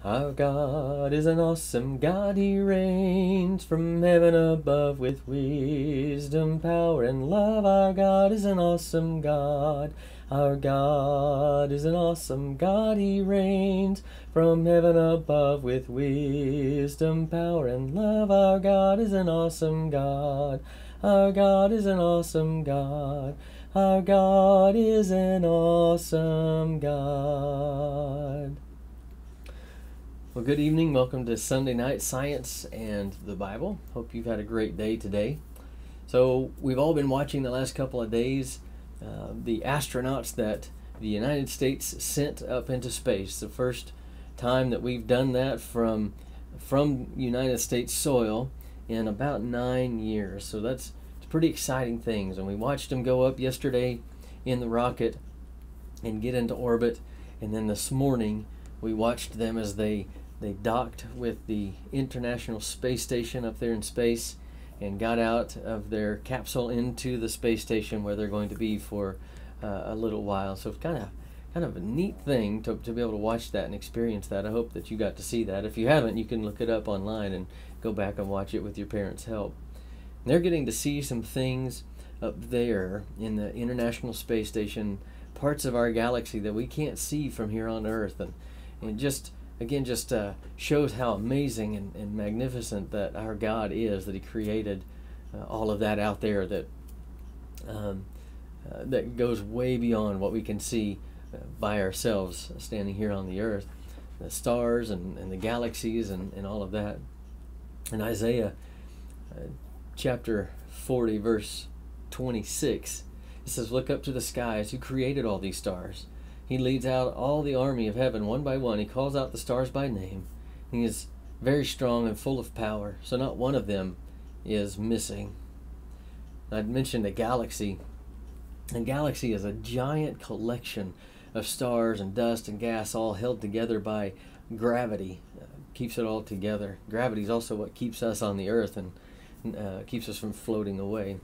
Our God is an awesome God. He reigns from heaven above with wisdom, power, and love. Our God is an awesome God. Our God is an awesome God. He reigns from heaven above with wisdom, power, and love. Our God is an awesome God. Our God is an awesome God. Our God is an awesome God. Well, good evening. Welcome to Sunday Night Science and the Bible. Hope you've had a great day today. So we've all been watching the last couple of days the astronauts that the United States sent up into space. The first time that we've done that from United States soil in about 9 years. So it's pretty exciting things. And we watched them go up yesterday in the rocket and get into orbit. And then this morning we watched them as they docked with the International Space Station up there in space and got out of their capsule into the space station where they're going to be for a little while. So it's kind of a neat thing to be able to watch that and experience that. I hope that you got to see that. If you haven't, you can look it up online and go back and watch it with your parents' help. And they're getting to see some things up there in the International Space Station, parts of our galaxy that we can't see from here on Earth, and just shows how amazing and magnificent that our God is, that He created all of that out there that goes way beyond what we can see by ourselves standing here on the earth. The stars and the galaxies and all of that. In Isaiah chapter 40 verse 26, it says, "Look up to the skies, who created all these stars. He leads out all the army of heaven one by one. He calls out the stars by name. He is very strong and full of power, so not one of them is missing." I'd mentioned a galaxy. A galaxy is a giant collection of stars and dust and gas all held together by gravity. Keeps it all together. Gravity is also what keeps us on the earth and keeps us from floating away.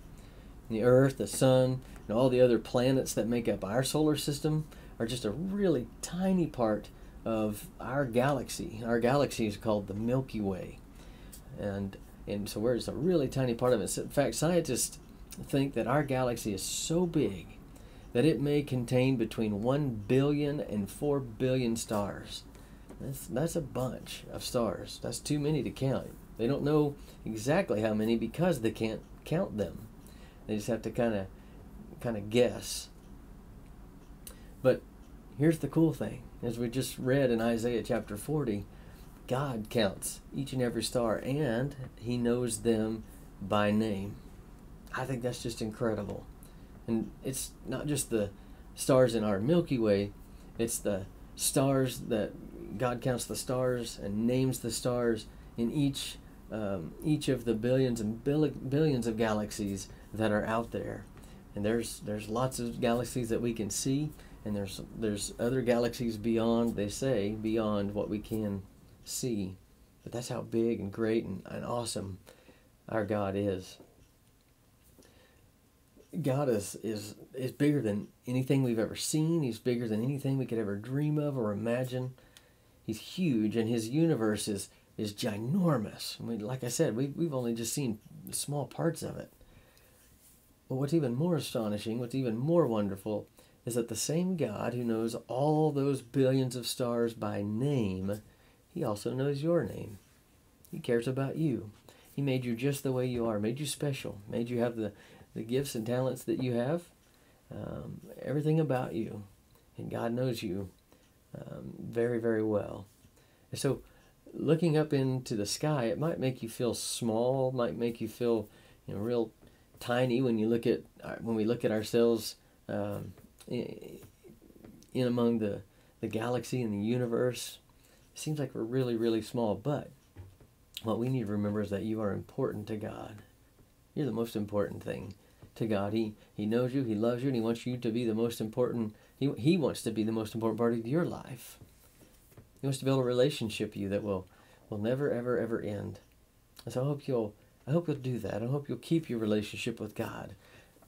The earth, the sun, and all the other planets that make up our solar system are just a really tiny part of our galaxy. Our galaxy is called the Milky Way. And so we're just a really tiny part of it. In fact, scientists think that our galaxy is so big that it may contain between 1 billion and 4 billion stars. That's a bunch of stars. That's too many to count. They don't know exactly how many because they can't count them. They just have to kind of guess. But here's the cool thing. As we just read in Isaiah chapter 40, God counts each and every star, and He knows them by name. I think that's just incredible. And it's not just the stars in our Milky Way, it's the stars that God counts the stars and names the stars in each of the billions and billions of galaxies that are out there. And there's lots of galaxies that we can see, and there's other galaxies beyond, they say, beyond what we can see. But that's how big and great and awesome our God is. God is bigger than anything we've ever seen. He's bigger than anything we could ever dream of or imagine. He's huge, and His universe is ginormous. I mean, like I said, we've only just seen small parts of it. But what's even more astonishing, what's even more wonderful, is that the same God who knows all those billions of stars by name, He also knows your name. He cares about you. He made you just the way you are, made you special, made you have the gifts and talents that you have, everything about you. And God knows you very, very well. And so looking up into the sky, it might make you feel small, might make you feel real tiny when we look at ourselves in among the galaxy and the universe. It seems like we're really, really small, but what we need to remember is that you are important to God. You're the most important thing to God. He knows you, He loves you, and He wants you to be the most important. He wants to be the most important part of your life. He wants to build a relationship with you that will never, ever, ever end. And so I hope you'll do that. I hope you'll keep your relationship with God.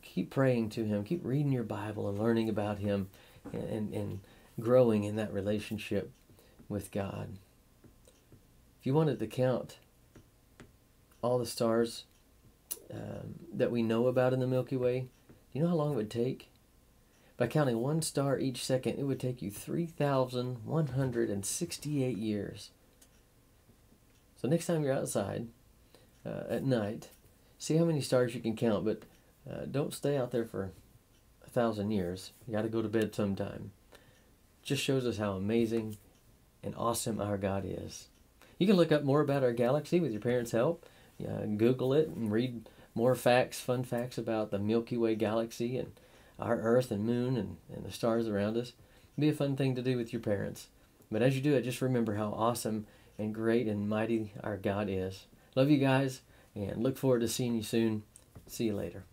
Keep praying to Him. Keep reading your Bible and learning about Him and growing in that relationship with God. If you wanted to count all the stars that we know about in the Milky Way, do you know how long it would take? By counting one star each second, it would take you 3,168 years. So next time you're outside at night, see how many stars you can count, but don't stay out there for 1,000 years. You got to go to bed sometime. Just shows us how amazing and awesome our God is. You can look up more about our galaxy with your parents' help. Google it and read more facts, fun facts about the Milky Way galaxy and our Earth and Moon and the stars around us. It'd be a fun thing to do with your parents. But as you do it, just remember how awesome and great and mighty our God is. Love you guys, and look forward to seeing you soon. See you later.